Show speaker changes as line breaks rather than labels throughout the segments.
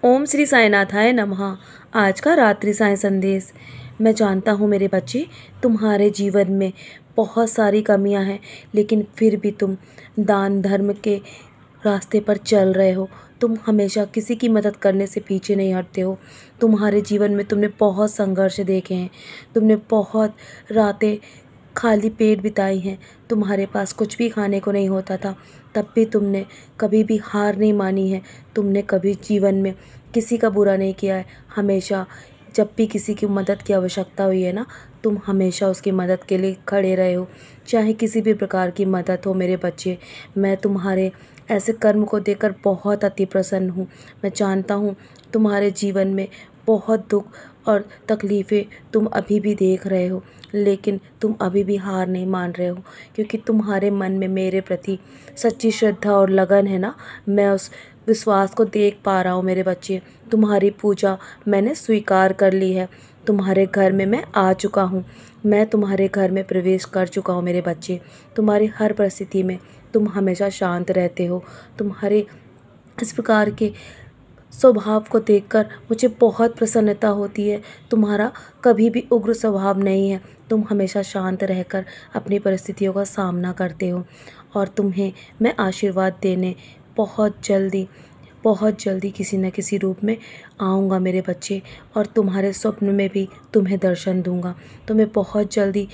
ओम श्री साईनाथाय नमः। आज का रात्रि साईं संदेश। मैं जानता हूँ मेरे बच्चे, तुम्हारे जीवन में बहुत सारी कमियाँ हैं, लेकिन फिर भी तुम दान धर्म के रास्ते पर चल रहे हो। तुम हमेशा किसी की मदद करने से पीछे नहीं हटते हो। तुम्हारे जीवन में तुमने बहुत संघर्ष देखे हैं, तुमने बहुत रातें खाली पेट बिताई हैं। तुम्हारे पास कुछ भी खाने को नहीं होता था, तब भी तुमने कभी भी हार नहीं मानी है। तुमने कभी जीवन में किसी का बुरा नहीं किया है। हमेशा जब भी किसी की मदद की आवश्यकता हुई है ना, तुम हमेशा उसकी मदद के लिए खड़े रहे हो, चाहे किसी भी प्रकार की मदद हो। मेरे बच्चे, मैं तुम्हारे ऐसे कर्म को देखकर बहुत अति प्रसन्न हूँ। मैं जानता हूँ तुम्हारे जीवन में बहुत दुख और तकलीफ़ें तुम अभी भी देख रहे हो, लेकिन तुम अभी भी हार नहीं मान रहे हो, क्योंकि तुम्हारे मन में मेरे प्रति सच्ची श्रद्धा और लगन है ना। मैं उस विश्वास को देख पा रहा हूँ मेरे बच्चे। तुम्हारी पूजा मैंने स्वीकार कर ली है। तुम्हारे घर में मैं आ चुका हूँ। मैं तुम्हारे घर में प्रवेश कर चुका हूँ मेरे बच्चे। तुम्हारी हर परिस्थिति में तुम हमेशा शांत रहते हो। तुम्हारे इस प्रकार के स्वभाव को देखकर मुझे बहुत प्रसन्नता होती है। तुम्हारा कभी भी उग्र स्वभाव नहीं है। तुम हमेशा शांत रहकर अपनी परिस्थितियों का सामना करते हो, और तुम्हें मैं आशीर्वाद देने बहुत जल्दी किसी न किसी रूप में आऊँगा मेरे बच्चे, और तुम्हारे स्वप्न में भी तुम्हें दर्शन दूँगा। तुम्हें बहुत जल्दी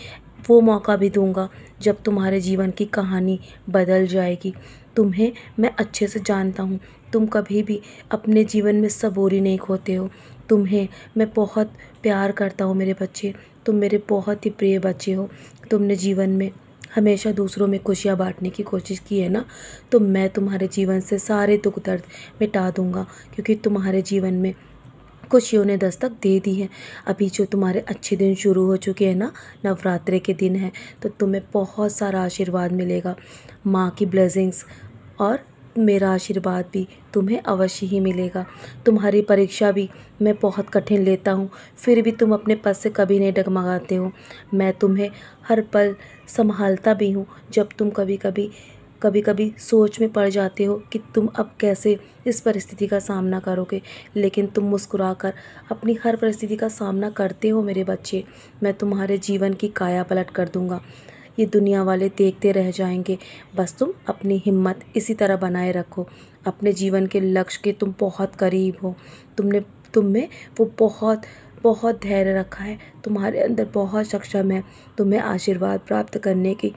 वो मौका भी दूँगा जब तुम्हारे जीवन की कहानी बदल जाएगी। तुम्हें मैं अच्छे से जानता हूँ। तुम कभी भी अपने जीवन में सबूरी नहीं खोते हो। तुम्हें मैं बहुत प्यार करता हूँ मेरे बच्चे। तुम मेरे बहुत ही प्रिय बच्चे हो। तुमने जीवन में हमेशा दूसरों में खुशियाँ बांटने की कोशिश की है ना, तो मैं तुम्हारे जीवन से सारे दुख दर्द मिटा दूँगा, क्योंकि तुम्हारे जीवन में खुशियों ने दस्तक दे दी है। अभी जो तुम्हारे अच्छे दिन शुरू हो चुके हैं ना, नवरात्रि के दिन हैं, तो तुम्हें बहुत सारा आशीर्वाद मिलेगा। माँ की ब्लेसिंग्स और मेरा आशीर्वाद भी तुम्हें अवश्य ही मिलेगा। तुम्हारी परीक्षा भी मैं बहुत कठिन लेता हूँ, फिर भी तुम अपने पद से कभी नहीं डगमगाते हो। मैं तुम्हें हर पल संभालता भी हूँ। जब तुम कभी कभी सोच में पड़ जाते हो कि तुम अब कैसे इस परिस्थिति का सामना करोगे, लेकिन तुम मुस्कुराकर अपनी हर परिस्थिति का सामना करते हो मेरे बच्चे। मैं तुम्हारे जीवन की काया पलट कर दूंगा। ये दुनिया वाले देखते रह जाएंगे। बस तुम अपनी हिम्मत इसी तरह बनाए रखो। अपने जीवन के लक्ष्य के तुम बहुत करीब हो। तुम में वो बहुत धैर्य रखा है। तुम्हारे अंदर बहुत सक्षम है। तुम्हें आशीर्वाद प्राप्त करने की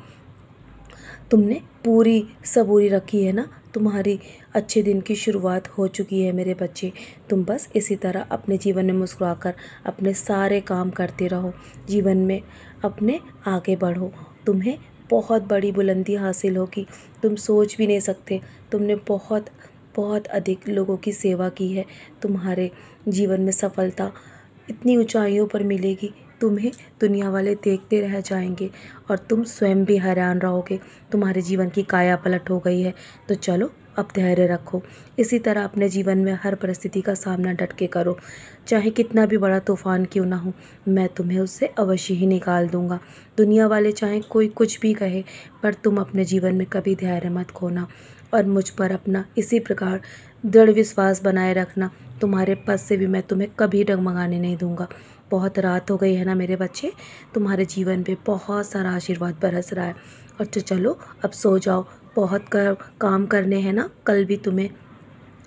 तुमने पूरी सबूरी रखी है ना। तुम्हारी अच्छे दिन की शुरुआत हो चुकी है मेरे बच्चे। तुम बस इसी तरह अपने जीवन में मुस्कुराकर अपने सारे काम करते रहो। जीवन में अपने आगे बढ़ो। तुम्हें बहुत बड़ी बुलंदी हासिल होगी। तुम सोच भी नहीं सकते। तुमने बहुत अधिक लोगों की सेवा की है। तुम्हारे जीवन में सफलता इतनी ऊंचाइयों पर मिलेगी, तुम्हें दुनिया वाले देखते रह जाएंगे, और तुम स्वयं भी हैरान रहोगे। तुम्हारे जीवन की काया पलट हो गई है। तो चलो, अब धैर्य रखो। इसी तरह अपने जीवन में हर परिस्थिति का सामना डट के करो। चाहे कितना भी बड़ा तूफान क्यों ना हो, मैं तुम्हें उससे अवश्य ही निकाल दूंगा। दुनिया वाले चाहे कोई कुछ भी कहे, पर तुम अपने जीवन में कभी धैर्य मत खोना, और मुझ पर अपना इसी प्रकार दृढ़ विश्वास बनाए रखना। तुम्हारे पद से भी मैं तुम्हें कभी डगमगाने नहीं दूंगा। बहुत रात हो गई है ना मेरे बच्चे। तुम्हारे जीवन पे बहुत सारा आशीर्वाद बरस रहा है, और तो चलो अब सो जाओ। बहुत काम करने हैं ना कल भी तुम्हें,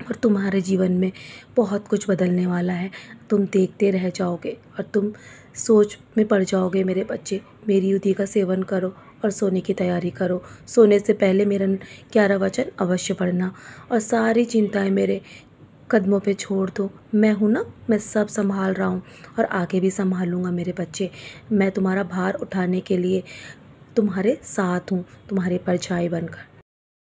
और तुम्हारे जीवन में बहुत कुछ बदलने वाला है। तुम देखते रह जाओगे और तुम सोच में पड़ जाओगे मेरे बच्चे। मेरी युद्धि का सेवन करो और सोने की तैयारी करो। सोने से पहले मेरा 11 वचन अवश्य पढ़ना, और सारी चिंताएं मेरे कदमों पे छोड़ दो। मैं हूँ ना, मैं सब संभाल रहा हूँ, और आगे भी संभालूंगा मेरे बच्चे। मैं तुम्हारा भार उठाने के लिए तुम्हारे साथ हूँ, तुम्हारे परछाई बनकर।